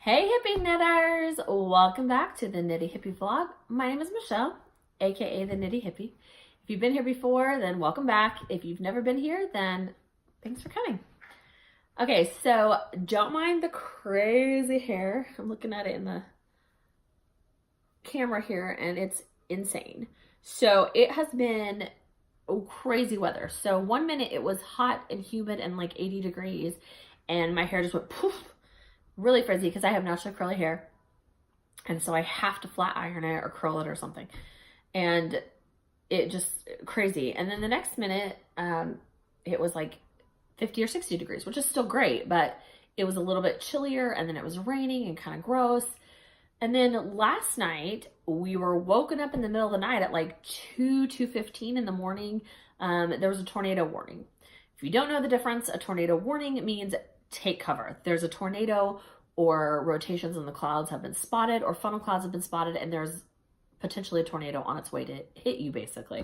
Hey hippie knitters! Welcome back to the Knitty Hippie vlog. My name is Michelle, aka the Knitty Hippie. If you've been here before, then welcome back. If you've never been here, then thanks for coming. Okay, so don't mind the crazy hair. I'm looking at it in the camera here and it's insane. So it has been crazy weather. So 1 minute it was hot and humid and like 80 degrees and my hair just went poof, really frizzy because I have naturally curly hair. And so I have to flat iron it or curl it or something. And it just crazy. And then the next minute, it was like 50 or 60 degrees, which is still great, but it was a little bit chillier and then it was raining and kind of gross. And then last night we were woken up in the middle of the night at like 2:15 in the morning. There was a tornado warning. If you don't know the difference, a tornado warning means take cover. There's a tornado or rotations in the clouds have been spotted or funnel clouds have been spotted and there's potentially a tornado on its way to hit you basically.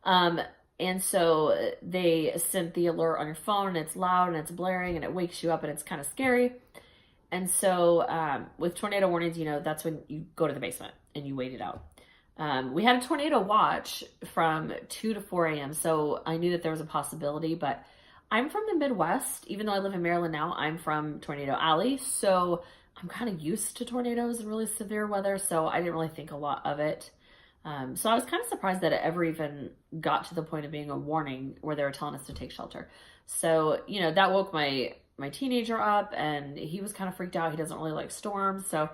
And so they sent the alert on your phone and it's loud and it's blaring and it wakes you up and it's kind of scary. And so with tornado warnings, you know, that's when you go to the basement and you wait it out. We had a tornado watch from 2 to 4 a.m. So I knew that there was a possibility, but I'm from the Midwest. Even though I live in Maryland now, I'm from Tornado Alley. So I'm kind of used to tornadoes and really severe weather. So I didn't really think a lot of it. So I was kind of surprised that it ever even got to the point of being a warning where they were telling us to take shelter. So, you know, that woke my teenager up and he was kind of freaked out. He doesn't really like storms. So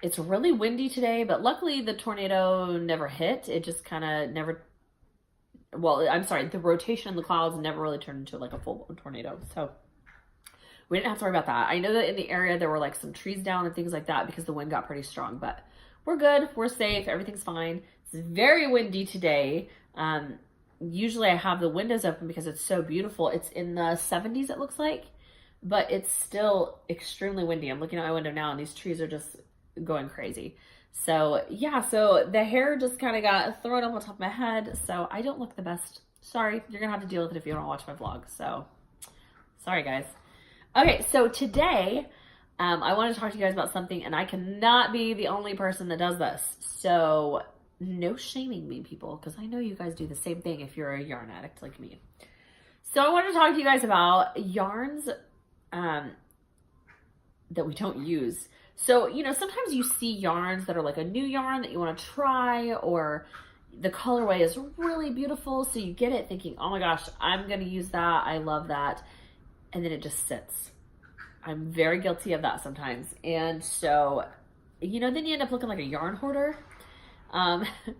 it's really windy today, but luckily the tornado never hit. It just kind of never, well, I'm sorry, the rotation in the clouds never really turned into like a full-blown tornado. So we didn't have to worry about that. I know that in the area there were like some trees down and things like that because the wind got pretty strong, but we're good. We're safe. Everything's fine. It's very windy today. Usually I have the windows open because it's so beautiful. It's in the 70s, it looks like, but it's still extremely windy. I'm looking out my window now and these trees are just going crazy. So yeah, so the hair just kind of got thrown up on top of my head. So I don't look the best. Sorry, you're gonna have to deal with it if you don't watch my vlog. So sorry guys. Okay, so today I want to talk to you guys about something and I cannot be the only person that does this. So no shaming me, people, because I know you guys do the same thing if you're a yarn addict like me. So I want to talk to you guys about yarns that we don't use. So, you know, sometimes you see yarns that are like a new yarn that you want to try, or the colorway is really beautiful. So you get it thinking, oh my gosh, I'm going to use that. I love that. And then it just sits. I'm very guilty of that sometimes. And so, you know, then you end up looking like a yarn hoarder.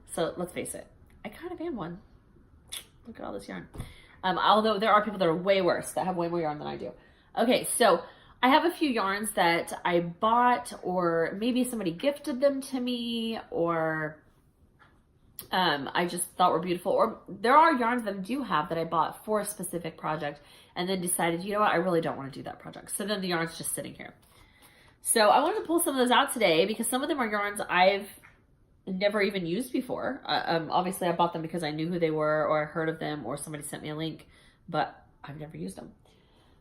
So let's face it, I kind of am one. Look at all this yarn. Although there are people that are way worse, that have way more yarn than I do. Okay, so I have a few yarns that I bought, or maybe somebody gifted them to me, or I just thought were beautiful. Or there are yarns that I do have that I bought for a specific project and then decided, you know what, I really don't want to do that project. So then the yarn's just sitting here. So I wanted to pull some of those out today because some of them are yarns I've never even used before. Obviously I bought them because I knew who they were, or I heard of them, or somebody sent me a link, but I've never used them.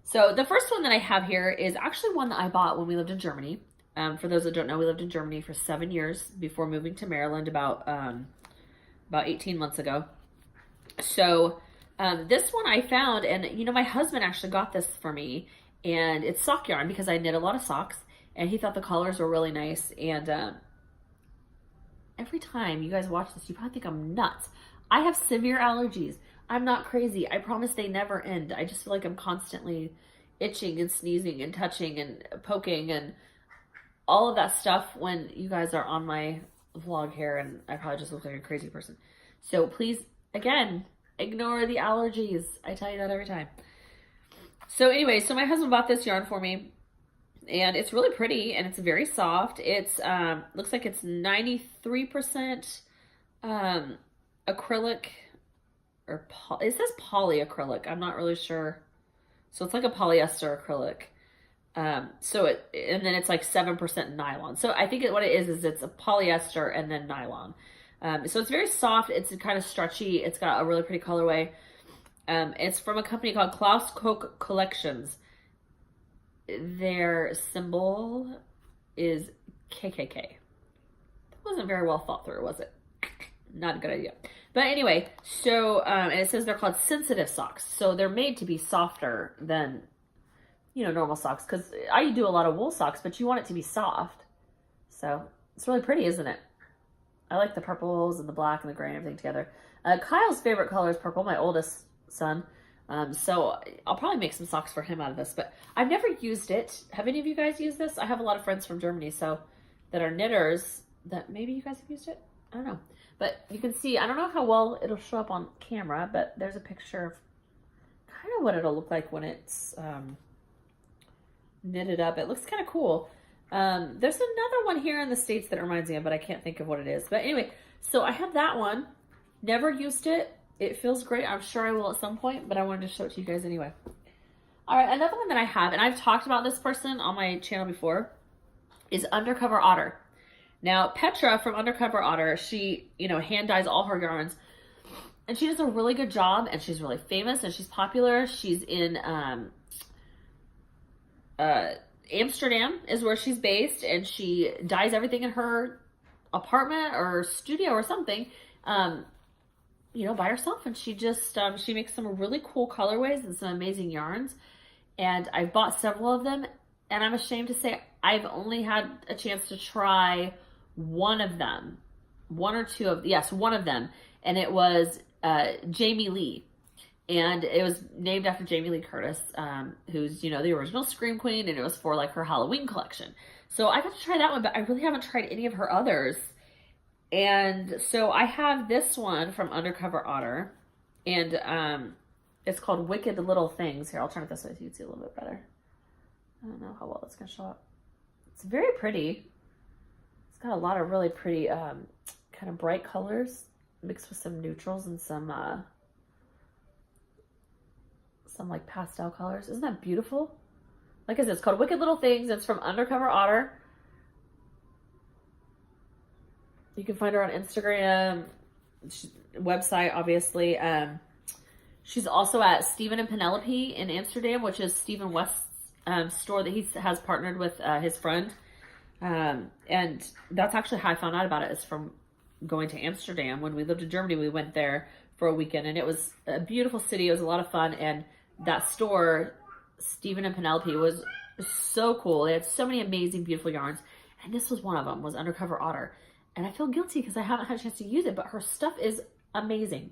So the first one that I have here is actually one that I bought when we lived in Germany. For those that don't know, we lived in Germany for 7 years before moving to Maryland about 18 months ago. So this one I found, and you know, my husband actually got this for me, and it's sock yarn because I knit a lot of socks, and he thought the colors were really nice. And every time you guys watch this, you probably think I'm nuts. I have severe allergies. I'm not crazy. I promise they never end. I just feel like I'm constantly itching and sneezing and touching and poking and all of that stuff when you guys are on my vlog here, and I probably just look like a crazy person. So please, again, ignore the allergies. I tell you that every time. So anyway, so my husband bought this yarn for me, and it's really pretty and it's very soft. It's looks like it's 93% acrylic, or it says polyacrylic. I'm not really sure. So it's like a polyester acrylic. And then it's like 7% nylon. So I think what it is it's a polyester and then nylon. So it's very soft. It's kind of stretchy. It's got a really pretty colorway. It's from a company called Klaus Koch Collections. their symbol is KKK. That wasn't very well thought through, was it? Not a good idea. But anyway, so, and it says they're called sensitive socks. So they're made to be softer than, you know, normal socks. Because I do a lot of wool socks, but you want it to be soft. So it's really pretty, isn't it? I like the purples and the black and the gray and everything together. Kyle's favorite color is purple, my oldest son. So I'll probably make some socks for him out of this, but I've never used it. Have any of you guys used this? I have a lot of friends from Germany, so that are knitters, that maybe you guys have used it. I don't know, but you can see, I don't know how well it'll show up on camera, but there's a picture of kind of what it'll look like when it's knitted up. It looks kind of cool. There's another one here in the States that reminds me of, but I can't think of what it is. But anyway, so I have that one. Never used it. It feels great. I'm sure I will at some point, but I wanted to show it to you guys anyway. All right, another one that I have, and I've talked about this person on my channel before, is Undercover Otter. Now, Petra from Undercover Otter, she, you know, hand dyes all her yarns, and she does a really good job, and she's really famous, and she's popular. She's in Amsterdam is where she's based, and she dyes everything in her apartment or studio or something. You know, by herself, and she just she makes some really cool colorways and some amazing yarns, and I've bought several of them, and I'm ashamed to say I've only had a chance to try one of them, one of them, and it was Jamie Lee, and it was named after Jamie Lee Curtis, who's, you know, the original Scream Queen, and it was for like her Halloween collection. So I got to try that one, but I really haven't tried any of her others. And so I have this one from Undercover Otter, and it's called Wicked Little Things. Here, I'll turn it this way so you can see a little bit better. I don't know how well it's going to show up. It's very pretty. It's got a lot of really pretty kind of bright colors mixed with some neutrals and some like pastel colors. Isn't that beautiful? Like I said, it's called Wicked Little Things. It's from Undercover Otter. You can find her on Instagram, website, obviously. She's also at Stephen and Penelope in Amsterdam, which is Stephen West's store that he has partnered with his friend. And that's actually how I found out about it, is from going to Amsterdam. When we lived in Germany, we went there for a weekend, and it was a beautiful city. It was a lot of fun. And that store, Stephen and Penelope, was so cool. They had so many amazing, beautiful yarns. And this was one of them, was Undercover Otter. And I feel guilty because I haven't had a chance to use it, but her stuff is amazing.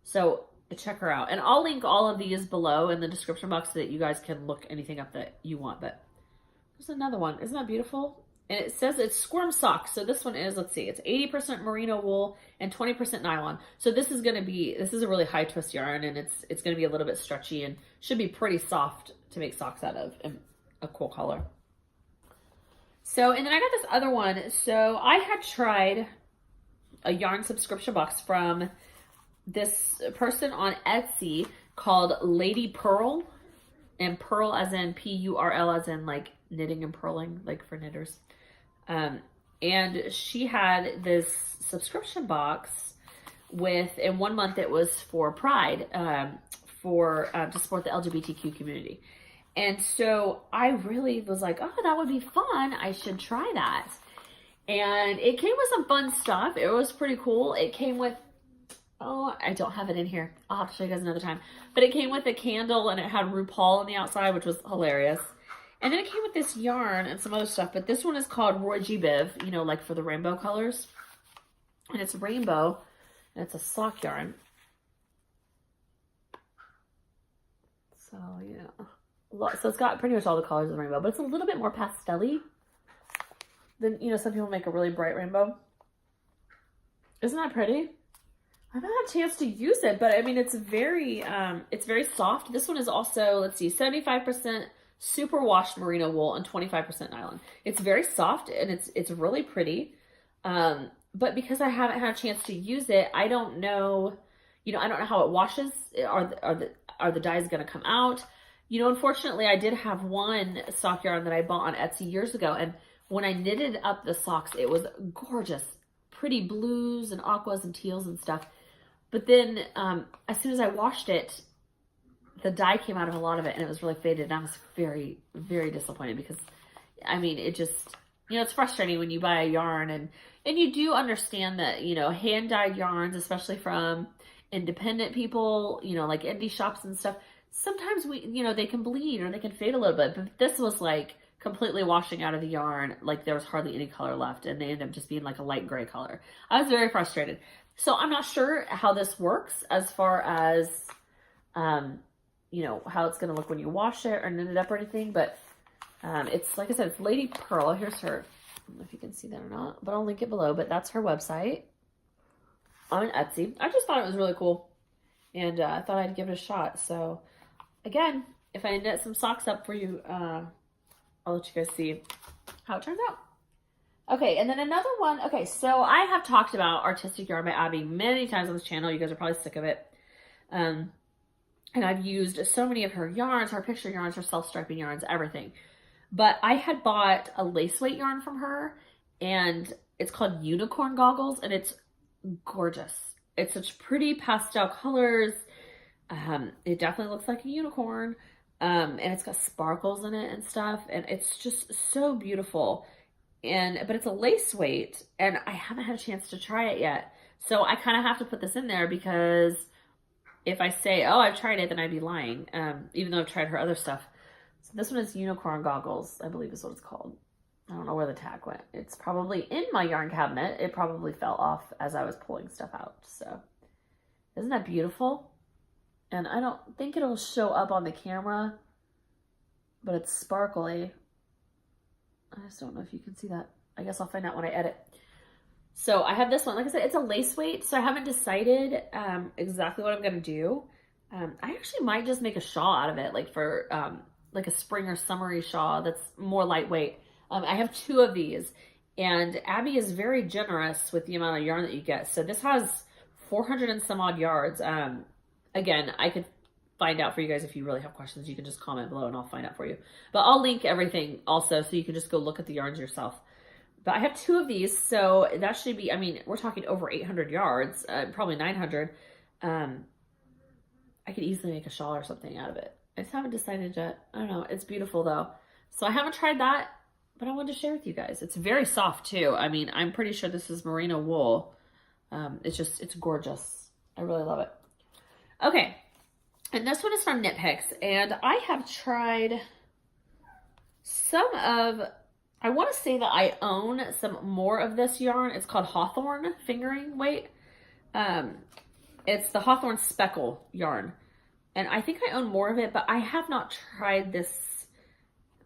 So check her out. And I'll link all of these below in the description box so that you guys can look anything up that you want. But there's another one. Isn't that beautiful? And it says it's squirm socks. So this one is, let's see, it's 80% merino wool and 20% nylon. So this is a really high twist yarn, and it's going to be a little bit stretchy and should be pretty soft to make socks out of, and a cool color. So, and then I got this other one. So I had tried a yarn subscription box from this person on Etsy called Lady Purl, and Purl as in P-U-R-L as in like knitting and purling, like for knitters. And she had this subscription box with, in 1 month it was for Pride, to support the LGBTQ community. And so I really was like, oh, that would be fun. I should try that. And it came with some fun stuff. It was pretty cool. It came with, oh, I don't have it in here. I'll have to show you guys another time. But it came with a candle, and it had RuPaul on the outside, which was hilarious. And then it came with this yarn and some other stuff. But this one is called Roy G. Biv, you know, like for the rainbow colors. And it's rainbow, and it's a sock yarn. So, yeah. So it's got pretty much all the colors of the rainbow, but it's a little bit more pastel-y than, you know, some people make a really bright rainbow. Isn't that pretty? I've not had a chance to use it, but I mean, it's very soft. This one is also, let's see, 75% superwash merino wool and 25% nylon. It's very soft, and it's really pretty. But because I haven't had a chance to use it, I don't know, you know, I don't know how it washes. Are the dyes going to come out? You know, unfortunately, I did have one sock yarn that I bought on Etsy years ago, and when I knitted up the socks, it was gorgeous. Pretty blues and aquas and teals and stuff. But then, as soon as I washed it, the dye came out of a lot of it and it was really faded. And I was very, very disappointed because, I mean, it just, you know, it's frustrating when you buy a yarn and you do understand that, you know, hand-dyed yarns, especially from independent people, you know, like indie shops and stuff, sometimes you know, they can bleed or they can fade a little bit, but this was like completely washing out of the yarn. Like there was hardly any color left and they ended up just being like a light gray color. I was very frustrated. So I'm not sure how this works as far as, you know, how it's going to look when you wash it or knit it up or anything, but it's, like I said, it's Lady Purl. Here's her, I don't know if you can see that or not, but I'll link it below, but that's her website on Etsy. I just thought it was really cool and I thought I'd give it a shot. So again, if I knit some socks up for you, I'll let you guys see how it turns out. Okay, and then another one. Okay, so I have talked about Artistic Yarn by Abby many times on this channel. You guys are probably sick of it. And I've used so many of her yarns, her picture yarns, her self-striping yarns, everything. But I had bought a lace weight yarn from her, and it's called Unicorn Goggles, and it's gorgeous. It's such pretty pastel colors. It definitely looks like a unicorn. And it's got sparkles in it and stuff, and it's just so beautiful. But it's a lace weight, and I haven't had a chance to try it yet. So I kind of have to put this in there because if I say, oh, I've tried it, then I'd be lying, even though I've tried her other stuff. So this one is Unicorn Goggles, I believe is what it's called. I don't know where the tag went. It's probably in my yarn cabinet. It probably fell off as I was pulling stuff out. So isn't that beautiful? And I don't think it'll show up on the camera, but it's sparkly. I just don't know if you can see that. I guess I'll find out when I edit. So I have this one. Like I said, it's a lace weight, so I haven't decided exactly what I'm going to do. I actually might just make a shawl out of it, like for like a spring or summery shawl that's more lightweight. I have 2 of these, and Abby is very generous with the amount of yarn that you get. So this has 400 and some odd yards. Again, I could find out for you guys if you really have questions. You can just comment below and I'll find out for you. But I'll link everything also so you can just go look at the yarns yourself. But I have 2 of these, so that should be, I mean, we're talking over 800 yards, probably 900. I could easily make a shawl or something out of it. I just haven't decided yet. I don't know. It's beautiful though. So I haven't tried that, but I wanted to share with you guys. It's very soft too. I mean, I'm pretty sure this is merino wool. It's gorgeous. I really love it. Okay. And this one is from Knit Picks, and I have tried some of, I want to say that I own some more of this yarn. It's called Hawthorne Fingering weight. It's the Hawthorne Speckle yarn, and I think I own more of it, but I have not tried this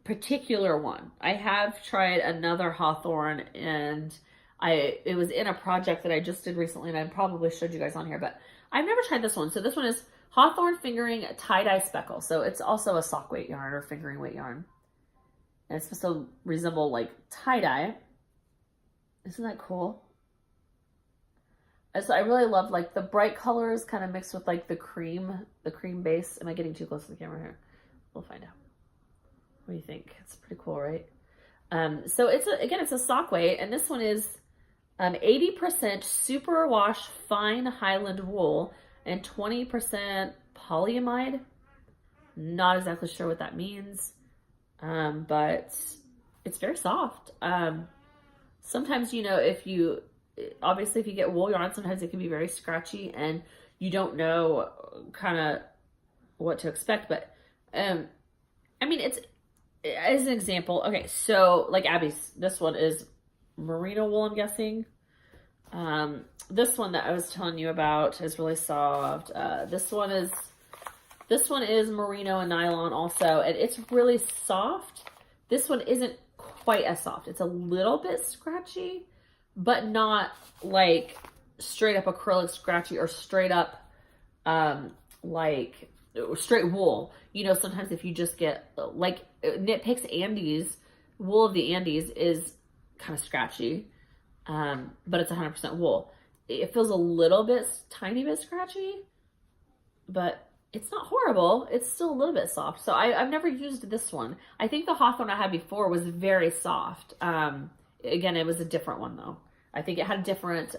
particular one. I have tried another Hawthorne, and it was in a project that I just did recently, and I probably showed you guys on here, but I've never tried this one. So this one is Hawthorne Fingering tie-dye speckle. So it's also a sock weight yarn or fingering weight yarn. And it's supposed to resemble like tie-dye. Isn't that cool? And so I really love like the bright colors kind of mixed with like the cream base. Am I getting too close to the camera here? We'll find out. What do you think? It's pretty cool, right? So it's a sock weight, and this one is 80% superwash fine Highland wool and 20% polyamide. Not exactly sure what that means, but it's very soft. Sometimes, you know, obviously if you get wool yarn, sometimes it can be very scratchy and you don't know kind of what to expect. But, I mean, it's, as an example, okay, so like Abby's, this one is merino wool, I'm guessing. This one that I was telling you about is really soft. This one is merino and nylon also, and it's really soft. This one isn't quite as soft. It's a little bit scratchy, but not like straight up acrylic scratchy or straight up like straight wool. You know, sometimes if you just get like Knit Picks Andes, wool of the Andes is kind of scratchy, but it's 100% wool. It feels a little bit, tiny bit scratchy, but it's not horrible. It's still a little bit soft. So I've never used this one. I think the Hawthorne I had before was very soft. Again, it was a different one though. I think it had different,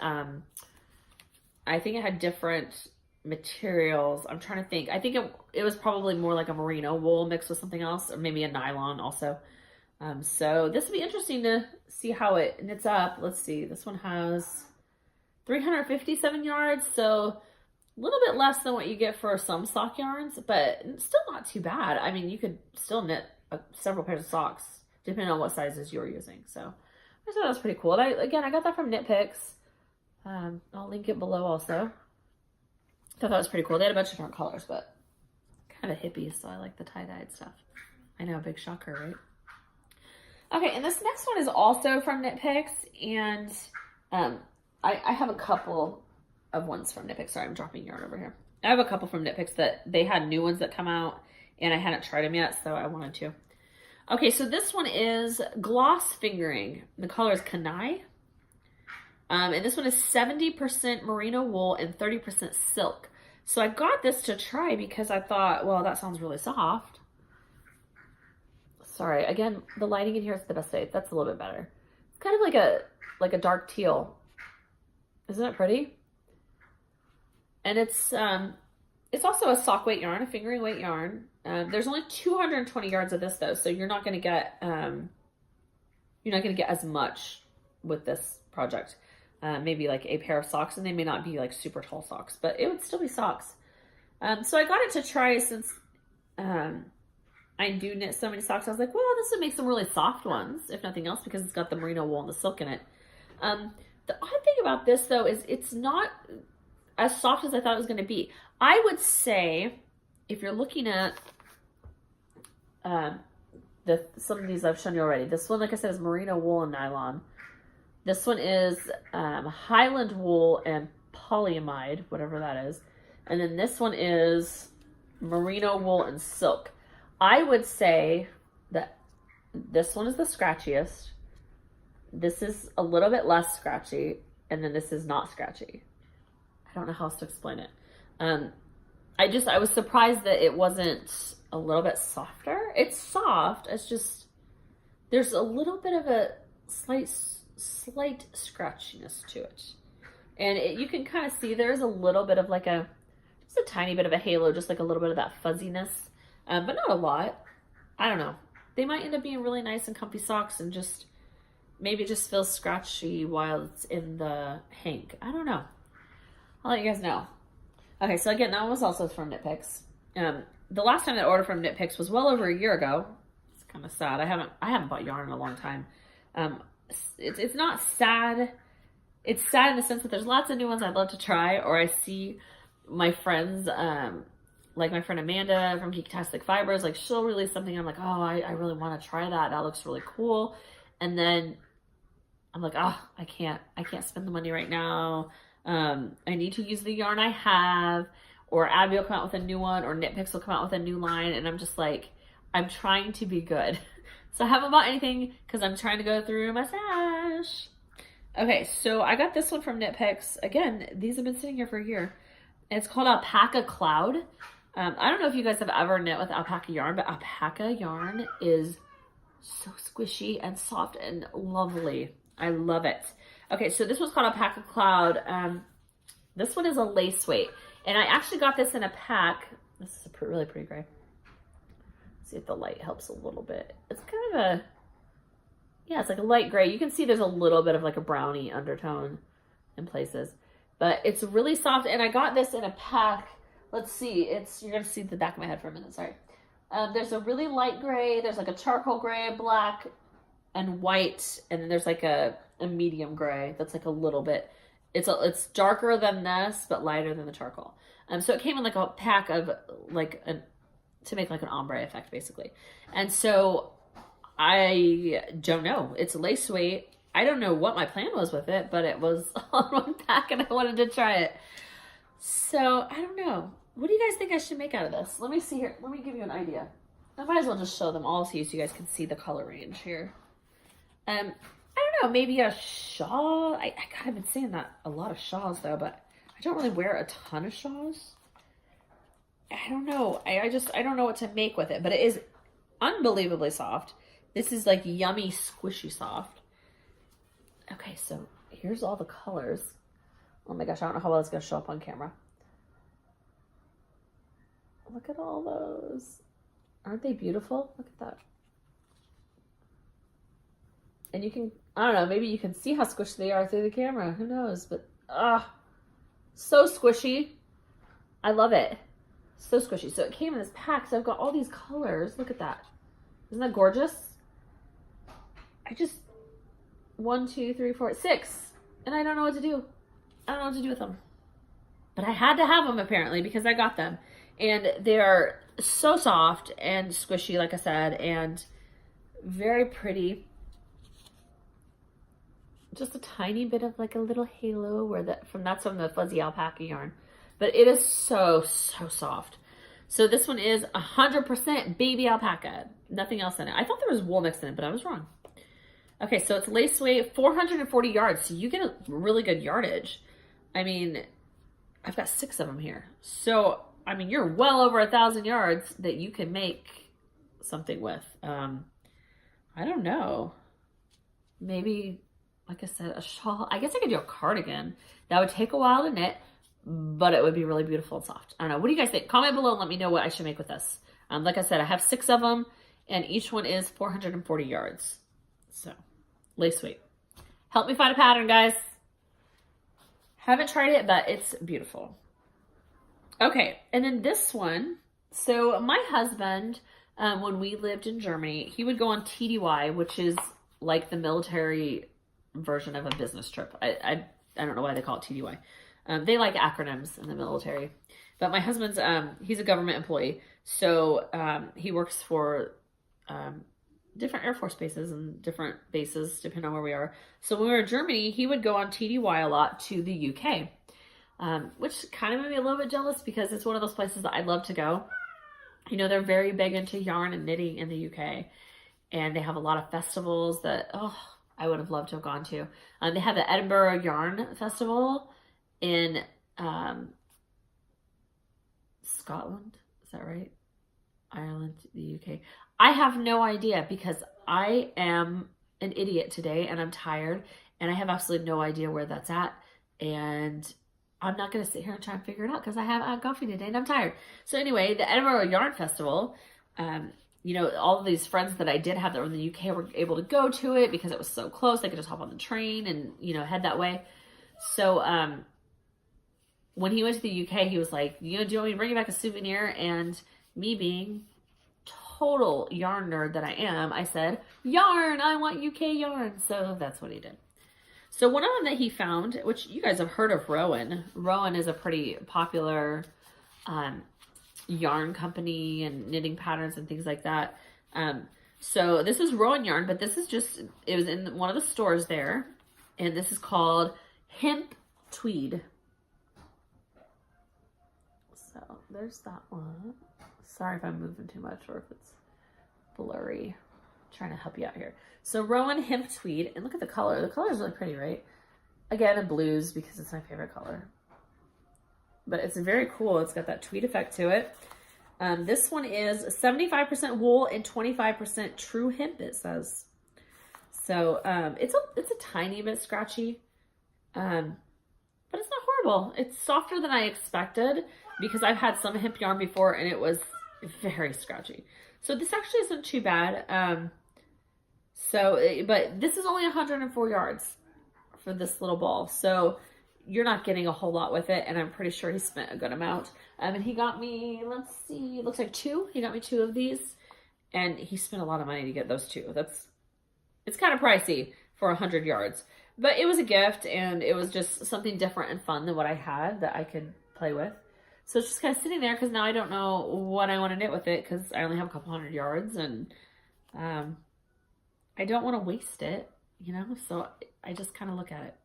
materials. I'm trying to think. I think it was probably more like a merino wool mixed with something else, or maybe a nylon also. So this will be interesting to see how it knits up. Let's see. This one has 357 yards, so a little bit less than what you get for some sock yarns, but still not too bad. I mean, you could still knit several pairs of socks depending on what sizes you're using. So I thought that was pretty cool. And I got that from Knit Picks. I'll link it below also. I thought that was pretty cool. They had a bunch of different colors, but kind of hippie, so I like the tie-dyed stuff. I know, big shocker, right? Okay, and this next one is also from Knit Picks, and I have a couple of ones from Knit Picks. Sorry, I'm dropping yarn over here. I have a couple from Knit Picks that they had new ones that come out, and I hadn't tried them yet, so I wanted to. Okay, so this one is Gloss Fingering. The color is Kanai. And this one is 70% merino wool and 30% silk. So I got this to try because I thought, well, that sounds really soft. Sorry, again, the lighting in here is the best way. That's a little bit better. It's kind of like a dark teal. Isn't it pretty? And it's also a sock weight yarn, a fingering weight yarn. There's only 220 yards of this though, so you're not going to get as much with this project. Maybe like a pair of socks, and they may not be like super tall socks, but it would still be socks. So I got it to try since I do knit so many socks. I was like, well, this would make some really soft ones, if nothing else, because it's got the merino wool and the silk in it. The odd thing about this though is it's not as soft as I thought it was going to be. I would say if you're looking at some of these I've shown you already. This one, like I said, is merino wool and nylon. This one is Highland wool and polyamide, whatever that is. And then this one is merino wool and silk. I would say that this one is the scratchiest. This is a little bit less scratchy. And then this is not scratchy. I don't know how else to explain it. I was surprised that it wasn't a little bit softer. It's soft. It's just, there's a little bit of a slight scratchiness to it. And you can kind of see there's a little bit of like just a tiny bit of a halo, just like a little bit of that fuzziness, but not a lot. I don't know. They might end up being really nice and comfy socks and just, maybe it just feels scratchy while it's in the hank. I don't know. I'll let you guys know. Okay, so again, that one was also from Knit Picks. The last time I ordered from Knit Picks was well over a year ago. It's kind of sad. I haven't bought yarn in a long time. It's not sad. It's sad in the sense that there's lots of new ones I'd love to try, or I see my friends, like my friend Amanda from Geektastic Fibers, like she'll release something. I'm like, oh, I really want to try that. That looks really cool. And then I'm like, oh, I can't spend the money right now. I need to use the yarn I have, or Abby will come out with a new one, or Knit Picks will come out with a new line. And I'm just like, I'm trying to be good. So I haven't bought anything because I'm trying to go through my stash. Okay, so I got this one from Knit Picks. Again, these have been sitting here for a year. It's called Alpaca Cloud. I don't know if you guys have ever knit with alpaca yarn, but alpaca yarn is so squishy and soft and lovely. I love it. Okay, so this one's called Alpaca Cloud. This one is a lace weight. And I actually got this in a pack. This is a really pretty gray. See if the light helps a little bit. It's kind of a, yeah, it's like a light gray. You can see there's a little bit of like a brownie undertone in places, but it's really soft. And I got this in a pack. Let's see, you're gonna see the back of my head for a minute, sorry. There's a really light gray, there's like a charcoal gray, black, and white, and then there's like a medium gray that's like a little bit, it's darker than this, but lighter than the charcoal. So it came in like a pack of like to make like an ombre effect basically. And so I don't know, it's lace weight. I don't know what my plan was with it, but it was on one pack and I wanted to try it. So I don't know. What do you guys think I should make out of this? Let me see here. Let me give you an idea. I might as well just show them all to you so you guys can see the color range here. I don't know, maybe a shawl. I kind of been saying that a lot of shawls though, but I don't really wear a ton of shawls. I don't know. I don't know what to make with it, but it is unbelievably soft. This is like yummy, squishy soft. Okay, so here's all the colors. Oh my gosh, I don't know how well it's going to show up on camera. Look at all those. Aren't they beautiful? Look at that. And you can, I don't know, maybe you can see how squishy they are through the camera. Who knows? But, so squishy. I love it. So squishy. So it came in this pack. So I've got all these colors. Look at that. Isn't that gorgeous? I just, 1, 2, 3, 4, 6. And I don't know what to do. I don't know what to do with them. But I had to have them apparently because I got them. And they are so soft and squishy, like I said, and very pretty. Just a tiny bit of like a little halo where that's from the fuzzy alpaca yarn. But it is so, so soft. So this one is 100% baby alpaca. Nothing else in it. I thought there was wool mixed in it, but I was wrong. Okay, so it's lace weight, 440 yards. So you get a really good yardage. I mean, I've got 6 of them here. So, I mean, you're well over 1,000 yards that you can make something with. I don't know. Maybe, like I said, a shawl. I guess I could do a cardigan. That would take a while to knit, but it would be really beautiful and soft. I don't know. What do you guys think? Comment below and let me know what I should make with this. Like I said, I have 6 of them, and each one is 440 yards. So, lace weight. Help me find a pattern, guys. Haven't tried it, but it's beautiful. Okay, and then this one. So my husband, when we lived in Germany, he would go on TDY, which is like the military version of a business trip. I don't know why they call it TDY. They like acronyms in the military. But my husband's, he's a government employee. So he works for different Air Force bases and different bases, depending on where we are. So when we were in Germany, he would go on TDY a lot to the UK, which kind of made me a little bit jealous because it's one of those places that I'd love to go. You know, they're very big into yarn and knitting in the UK, and they have a lot of festivals that, I would have loved to have gone to. They have the Edinburgh Yarn Festival in Scotland. Is that right? Ireland, the UK. I have no idea because I am an idiot today and I'm tired and I have absolutely no idea where that's at. And I'm not going to sit here and try and figure it out because I have coffee today and I'm tired. So anyway, the Edinburgh Yarn Festival, you know, all of these friends that I did have that were in the UK were able to go to it because it was so close. They could just hop on the train and, you know, head that way. So when he went to the UK, he was like, you know, do you want me to bring you back a souvenir? And me being total yarn nerd that I am, I said, yarn, I want UK yarn. So that's what he did. So one of them that he found, which you guys have heard of Rowan. Rowan is a pretty popular yarn company and knitting patterns and things like that. So this is Rowan yarn, but this is just, it was in one of the stores there. And this is called Hemp Tweed. So there's that one. Sorry if I'm moving too much or if it's blurry. I'm trying to help you out here. So Rowan Hemp Tweed, and look at the color. The color is really pretty, right? Again, in blues because it's my favorite color. But it's very cool. It's got that tweed effect to it. This one is 75% wool and 25% true hemp, it says. So it's a tiny bit scratchy, but it's not horrible. It's softer than I expected because I've had some hemp yarn before and it was very scratchy. So this actually isn't too bad. But this is only 104 yards for this little ball. So you're not getting a whole lot with it. And I'm pretty sure he spent a good amount. And he got me, let's see, it looks like 2. He got me 2 of these. And he spent a lot of money to get those 2. It's kind of pricey for 100 yards. But it was a gift and it was just something different and fun than what I had that I could play with. So it's just kind of sitting there because now I don't know what I want to knit with it because I only have a couple 100 yards and I don't want to waste it, you know? So I just kind of look at it.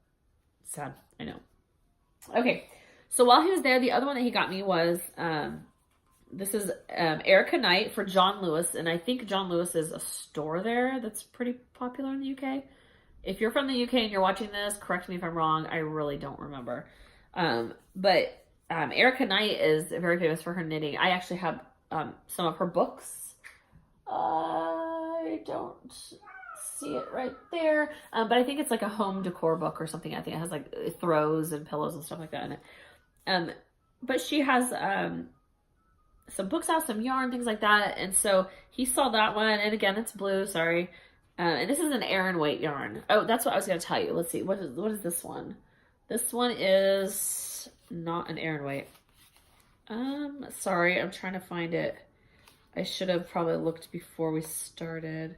Sad, I know. Okay, so while he was there, the other one that he got me was, this is Erika Knight for John Lewis. And I think John Lewis is a store there that's pretty popular in the UK. If you're from the UK and you're watching this, correct me if I'm wrong. I really don't remember. But Erika Knight is very famous for her knitting. I actually have some of her books. I don't see it right there. But I think it's like a home decor book or something. I think it has like throws and pillows and stuff like that in it. But she has some books out, some yarn, things like that. And so he saw that one, and again, it's blue, sorry. And this is an Aran weight yarn. Oh, that's what I was going to tell you. Let's see. What is this one? This one is not an Aran weight. Sorry, I'm trying to find it. I should have probably looked before we started.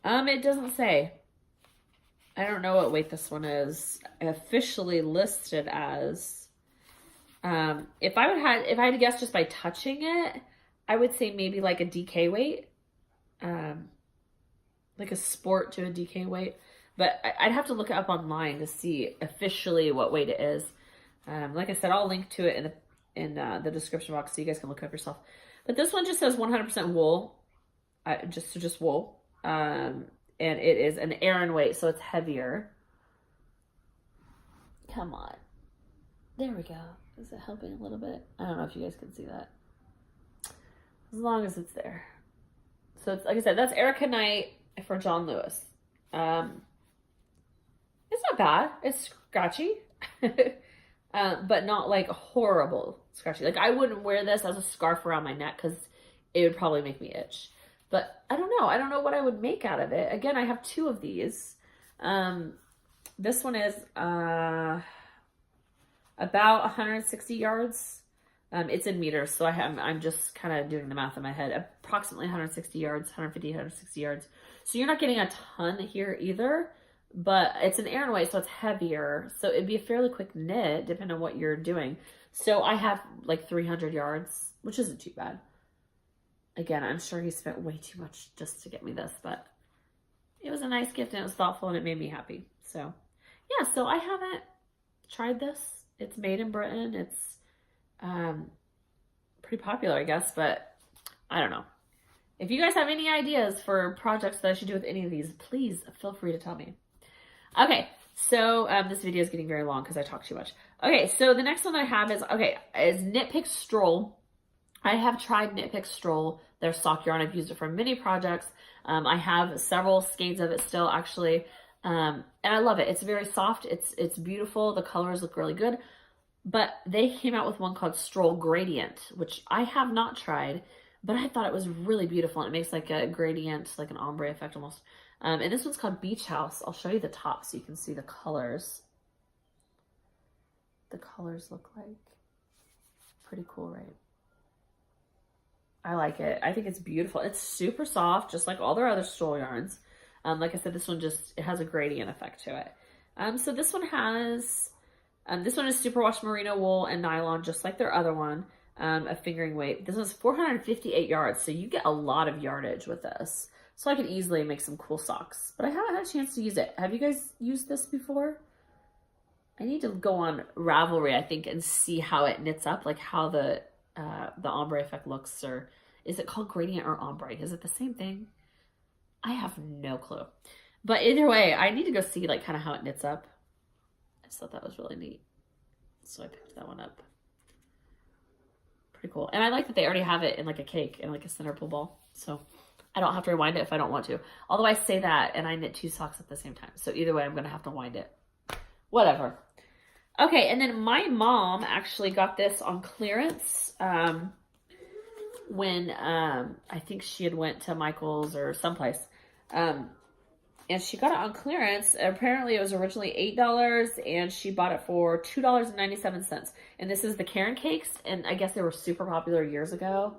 It doesn't say. I don't know what weight this one is officially listed as. If I had to guess just by touching it, I would say maybe like a DK weight. Like a sport to a DK weight. But I'd have to look it up online to see officially what weight it is. Like I said, I'll link to it in the description box so you guys can look it up yourself. But this one just says 100% wool. Just wool. And it is an Aran weight, so it's heavier. Come on. There we go. Is it helping a little bit? I don't know if you guys can see that. As long as it's there. So it's, like I said, that's Erika Knight for John Lewis. It's not bad. It's scratchy. But not like horrible scratchy. Like I wouldn't wear this as a scarf around my neck because it would probably make me itch. But I don't know. I don't know what I would make out of it. Again, I have 2 of these. This one is about 160 yards. It's in meters, so I'm just kind of doing the math in my head. Approximately 160 yards, 150, 160 yards. So you're not getting a ton here either, but it's an Aran weight, so it's heavier. So it'd be a fairly quick knit, depending on what you're doing. So I have like 300 yards, which isn't too bad. Again, I'm sure he spent way too much just to get me this, but it was a nice gift and it was thoughtful and it made me happy. So yeah, so I haven't tried this. It's made in Britain. It's pretty popular, I guess, but I don't know. If you guys have any ideas for projects that I should do with any of these, please feel free to tell me. Okay, so this video is getting very long because I talk too much. Okay, so the next one I have is Knit Pick Stroll. I have tried Knit Pick Stroll, their sock yarn. I've used it for many projects. I have several skeins of it still, actually, and I love it. It's very soft. It's beautiful. The colors look really good. But they came out with one called Stroll Gradient, which I have not tried, but I thought it was really beautiful. And it makes like a gradient, like an ombre effect almost. And this one's called Beach House. I'll show you the top so you can see the colors. The colors look like pretty cool, right? I like it. I think it's beautiful. It's super soft, just like all their other Stroll yarns. Like I said, this one it has a gradient effect to it. So this one has... this one is superwash merino wool and nylon, just like their other one, a fingering weight. This one's 458 yards, so you get a lot of yardage with this. So I could easily make some cool socks, but I haven't had a chance to use it. Have you guys used this before? I need to go on Ravelry, I think, and see how it knits up, like how the ombre effect looks, or is it called gradient or ombre? Is it the same thing? I have no clue. But either way, I need to go see like kind of how it knits up. I just thought that was really neat. So I picked that one up. Pretty cool. And I like that they already have it in like a cake and like a center pull ball. So I don't have to rewind it if I don't want to. Although I say that and I knit 2 socks at the same time. So either way, I'm going to have to wind it. Whatever. Okay, and then my mom actually got this on clearance when I think she had went to Michael's or someplace. And she got it on clearance. Apparently it was originally $8 and she bought it for $2.97. And this is the Caron Cakes. And I guess they were super popular years ago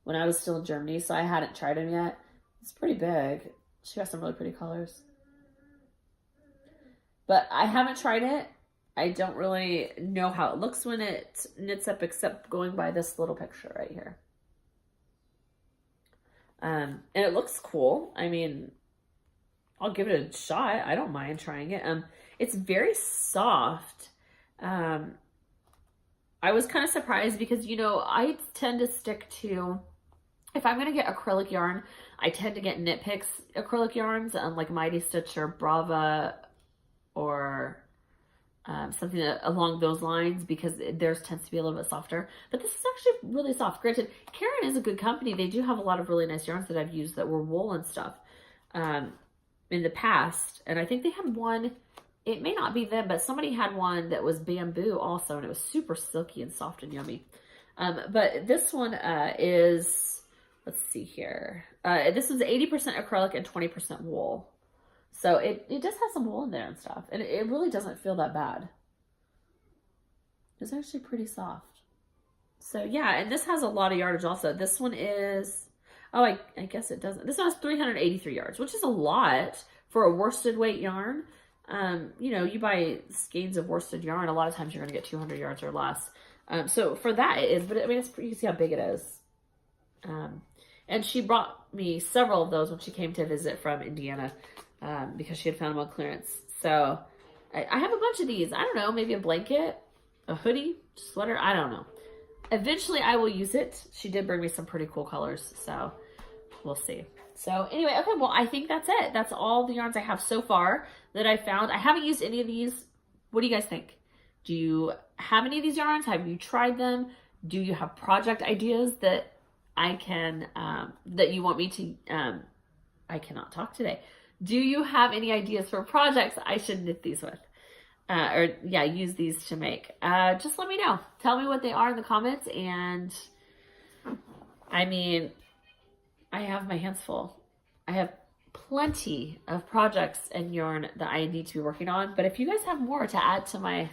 when I was still in Germany. So I hadn't tried them yet. It's pretty big. She got some really pretty colors. But I haven't tried it. I don't really know how it looks when it knits up except going by this little picture right here. And it looks cool. I mean... I'll give it a shot. I don't mind trying it. It's very soft. I was kind of surprised because, you know, I tend to stick to, if I'm going to get acrylic yarn, I tend to get Knit Picks acrylic yarns, like Mighty Stitch or Brava or something along those lines, because theirs tends to be a little bit softer. But this is actually really soft. Granted, Caron is a good company. They do have a lot of really nice yarns that I've used that were wool and stuff. In the past, and I think they had one, it may not be them, but somebody had one that was bamboo also, and it was super silky and soft and yummy. But this one is, let's see here. This is 80% acrylic and 20% wool. So it does have some wool in there and stuff. And it really doesn't feel that bad. It's actually pretty soft. So yeah, and this has a lot of yardage also. This one is, oh, I guess it doesn't. This one has 383 yards, which is a lot for a worsted weight yarn. You know, you buy skeins of worsted yarn, a lot of times you're going to get 200 yards or less. So for that it is, but I mean, you can see how big it is. And she brought me several of those when she came to visit from Indiana, because she had found them on clearance. So I have a bunch of these. I don't know, maybe a blanket, a hoodie, sweater, I don't know. Eventually I will use it. She did bring me some pretty cool colors, so we'll see. So anyway, okay, well, I think that's it. That's all the yarns I have so far that I found. I haven't used any of these. What do you guys think? Do you have any of these yarns? Have you tried them? Do you have project ideas that I can, that you want me to, I cannot talk today. Do you have any ideas for projects I should knit these with? Or yeah, use these to make. Just let me know. Tell me what they are in the comments. And I mean, I have my hands full. I have plenty of projects and yarn that I need to be working on. But if you guys have more to add to my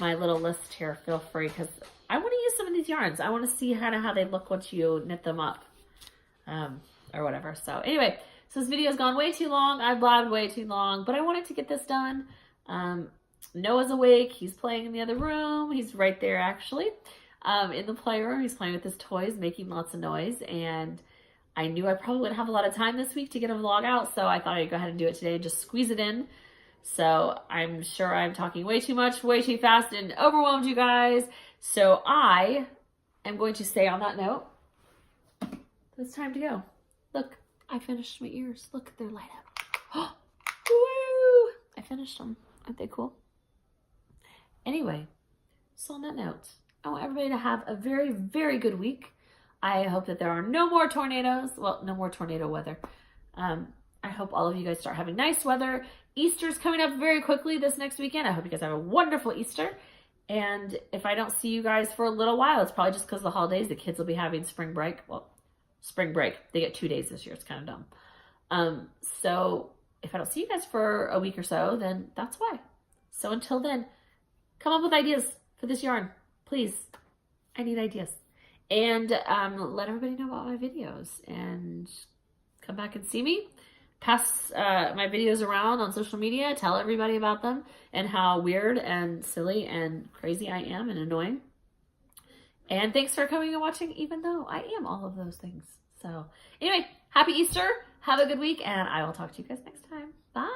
little list here, feel free, because I want to use some of these yarns. I want to see kind of how they look once you knit them up, or whatever. So anyway, so this video's gone way too long. I've blabbed way too long, but I wanted to get this done. Noah's awake. He's playing in the other room. He's right there, actually, in the playroom. He's playing with his toys, making lots of noise. And I knew I probably wouldn't have a lot of time this week to get a vlog out, so I thought I'd go ahead and do it today and just squeeze it in. So I'm sure I'm talking way too much, way too fast, and overwhelmed you guys. So I am going to say on that note, it's time to go. Look, I finished my ears. Look, they're light up. Woo! I finished them. Aren't they cool? Anyway, so on that note, I want everybody to have a very, very good week. I hope that there are no more tornadoes. Well, no more tornado weather. I hope all of you guys start having nice weather. Easter's coming up very quickly this next weekend. I hope you guys have a wonderful Easter. And if I don't see you guys for a little while, it's probably just because of the holidays. The kids will be having spring break. Well, spring break. They get 2 days this year. It's kind of dumb. So if I don't see you guys for a week or so, then that's why. So until then, come up with ideas for this yarn. Please. I need ideas. And let everybody know about my videos. And come back and see me. Pass my videos around on social media. Tell everybody about them and how weird and silly and crazy I am and annoying. And thanks for coming and watching, even though I am all of those things. So anyway, happy Easter. Have a good week, and I will talk to you guys next time. Bye.